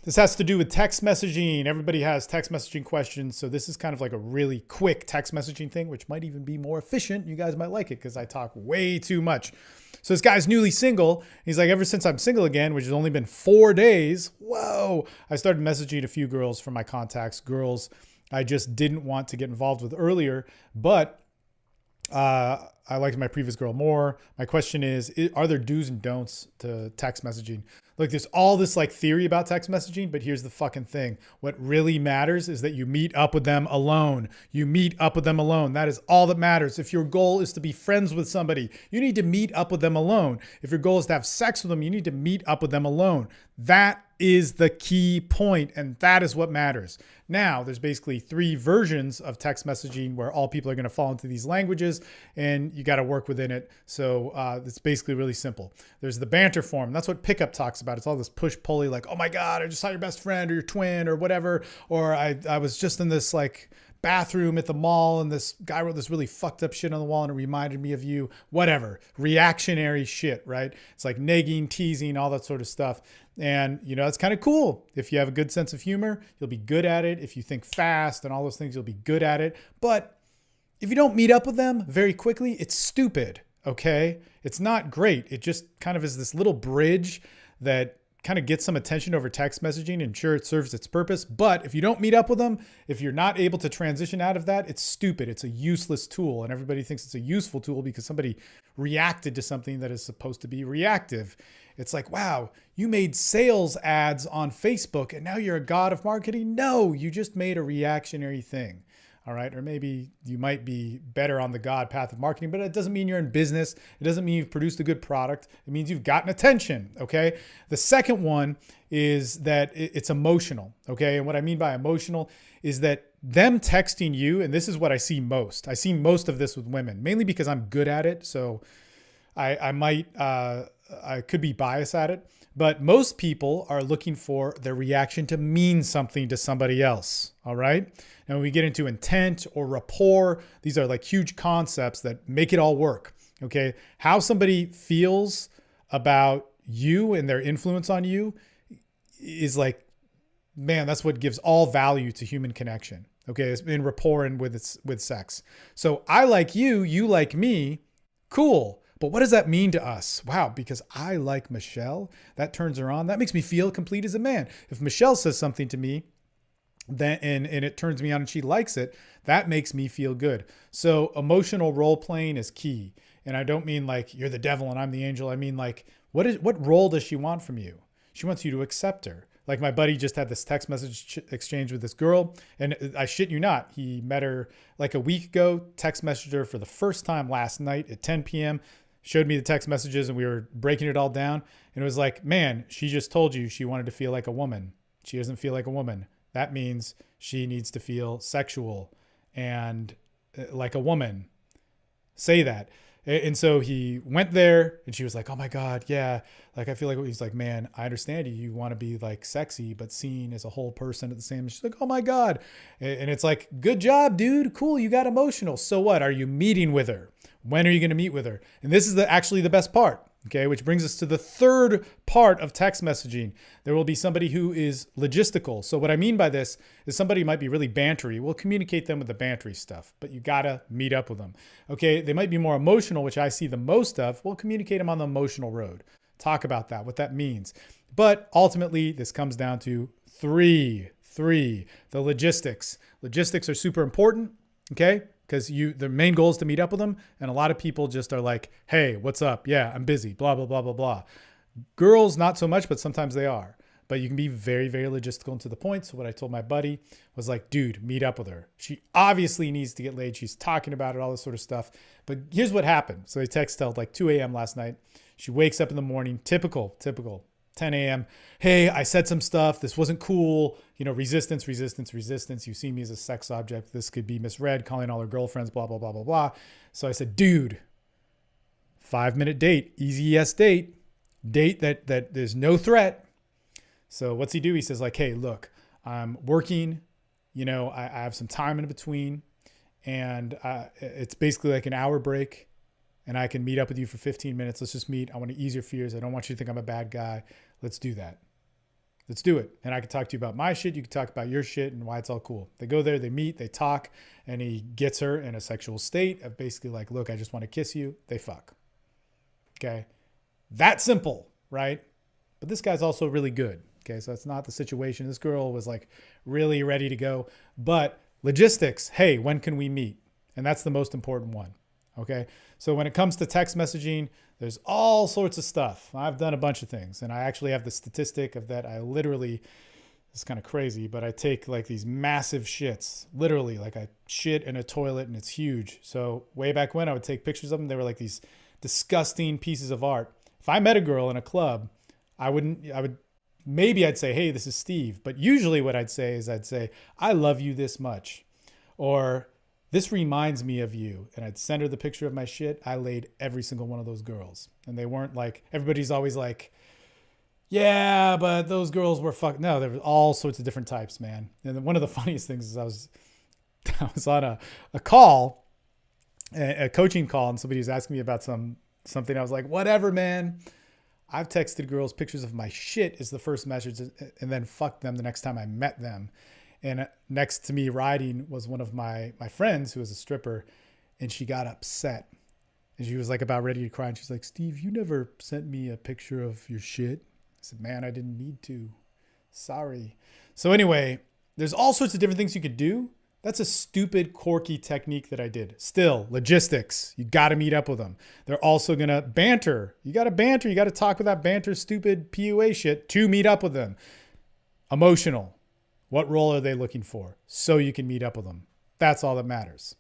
This has to do with text messaging. Everybody has text messaging questions. So this is kind of like a really quick text messaging thing, which might even be more efficient. You guys might like it because I talk way too much. So this guy's newly single. He's like, ever since I'm single again, which has only been 4 days, whoa, I started messaging a few girls from my contacts, girls I just didn't want to get involved with earlier, but I liked my previous girl more. My question is, are there do's and don'ts to text messaging? Look, there's all this like theory about text messaging, but here's the fucking thing. What really matters is that you meet up with them alone. You meet up with them alone. That is all that matters. If your goal is to be friends with somebody, you need to meet up with them alone. If your goal is to have sex with them, you need to meet up with them alone. That is the key point, and that is what matters. Now, there's basically 3 versions of text messaging where all people are going to fall into these languages, and you got to work within it. So it's basically really simple. There's the banter form. That's what pickup talks about. It's all this push-pulley, like, oh my God, I just saw your best friend or your twin or whatever. Or I was just in this like bathroom at the mall and this guy wrote this really fucked up shit on the wall and it reminded me of you, whatever. Reactionary shit, right? It's like negging, teasing, all that sort of stuff. And, you know, it's kind of cool. If you have a good sense of humor, you'll be good at it. If you think fast and all those things, you'll be good at it. But if you don't meet up with them very quickly, it's stupid, okay? It's not great. It just kind of is this little bridge that kind of gets some attention over text messaging, and sure, it serves its purpose. But if you don't meet up with them, if you're not able to transition out of that, it's stupid. It's a useless tool, and everybody thinks it's a useful tool because somebody reacted to something that is supposed to be reactive. It's like, wow, you made sales ads on Facebook and now you're a god of marketing. No, you just made a reactionary thing. All right. Or maybe you might be better on the God path of marketing, but it doesn't mean you're in business. It doesn't mean you've produced a good product. It means you've gotten attention. Okay. The second one is that it's emotional. Okay. And what I mean by emotional is that them texting you, and this is what I see most. I see most of this with women, mainly because I'm good at it. So I could be biased at it, but most people are looking for their reaction to mean something to somebody else. All right. And when we get into intent or rapport, these are like huge concepts that make it all work. Okay. How somebody feels about you and their influence on you is like, man, that's what gives all value to human connection. Okay. It's in rapport and with sex. So I like you, you like me. Cool. But what does that mean to us? Wow, because I like Michelle, that turns her on. That makes me feel complete as a man. If Michelle says something to me, then and it turns me on and she likes it, that makes me feel good. So emotional role playing is key. And I don't mean like you're the devil and I'm the angel. I mean like what role does she want from you? She wants you to accept her. Like my buddy just had this text message exchange with this girl, and I shit you not, he met her like a week ago, text messaged her for the first time last night at 10 p.m., showed me the text messages and we were breaking it all down. And it was like, man, she just told you she wanted to feel like a woman. She doesn't feel like a woman. That means she needs to feel sexual and like a woman. Say that. And so he went there and she was like, oh my God, yeah. Like, I feel like he's like, man, I understand you. You want to be like sexy, but seen as a whole person at the same. She's like, oh my God. And it's like, good job, dude. Cool. You got emotional. So what? Are you meeting with her? When are you going to meet with her? And this is actually the best part. Okay, which brings us to the third part of text messaging. There will be somebody who is logistical. So what I mean by this is somebody might be really bantery. We'll communicate them with the bantery stuff, but you gotta meet up with them. Okay, they might be more emotional, which I see the most of. We'll communicate them on the emotional road. Talk about that, what that means. But ultimately, this comes down to three, the logistics. Logistics are super important, okay? Because the main goal is to meet up with them. And a lot of people just are like, hey, what's up? Yeah, I'm busy, blah, blah, blah, blah, blah. Girls, not so much, but sometimes they are. But you can be very, very logistical and to the point. So what I told my buddy was like, dude, meet up with her. She obviously needs to get laid. She's talking about it, all this sort of stuff. But here's what happened. So they texted like 2 a.m. last night. She wakes up in the morning, typical, 10 a.m. Hey, I said some stuff. This wasn't cool. You know, resistance. You see me as a sex object. This could be misread, calling all her girlfriends, blah, blah, blah, blah, blah. So I said, dude, 5-minute date, easy yes date that there's no threat. So what's he do? He says like, hey, look, I'm working, you know, I have some time in between and it's basically like an hour break. And I can meet up with you for 15 minutes. Let's just meet. I want to ease your fears. I don't want you to think I'm a bad guy. Let's do that. Let's do it. And I can talk to you about my shit. You can talk about your shit and why it's all cool. They go there, they meet, they talk, and he gets her in a sexual state of basically like, look, I just want to kiss you. They fuck. Okay. That simple, right? But this guy's also really good. Okay. So that's not the situation. This girl was like really ready to go. But logistics, hey, when can we meet? And that's the most important one. Okay. So when it comes to text messaging, there's all sorts of stuff. I've done a bunch of things. And I actually have the statistic of that. I literally, it's kind of crazy, but I take like these massive shits, literally like I shit in a toilet and it's huge. So way back when I would take pictures of them, they were like these disgusting pieces of art. If I met a girl in a club, maybe I'd say, hey, this is Steve. But usually what I'd say is I love you this much. Or this reminds me of you. And I'd send her the picture of my shit. I laid every single one of those girls. And they weren't like, everybody's always like, yeah, but those girls were fuck. No, there were all sorts of different types, man. And then one of the funniest things is I was on a call, a coaching call, and somebody was asking me about something. I was like, whatever, man. I've texted girls pictures of my shit is the first message, and then fucked them the next time I met them. And next to me riding was one of my friends who was a stripper, and she got upset. And she was like about ready to cry. And she's like, Steve, you never sent me a picture of your shit. I said, man, I didn't need to. Sorry. So anyway, there's all sorts of different things you could do. That's a stupid, quirky technique that I did. Still, logistics. You got to meet up with them. They're also going to banter. You got to banter. You got to talk with that banter, stupid PUA shit to meet up with them. Emotional. What role are they looking for? So you can meet up with them. That's all that matters.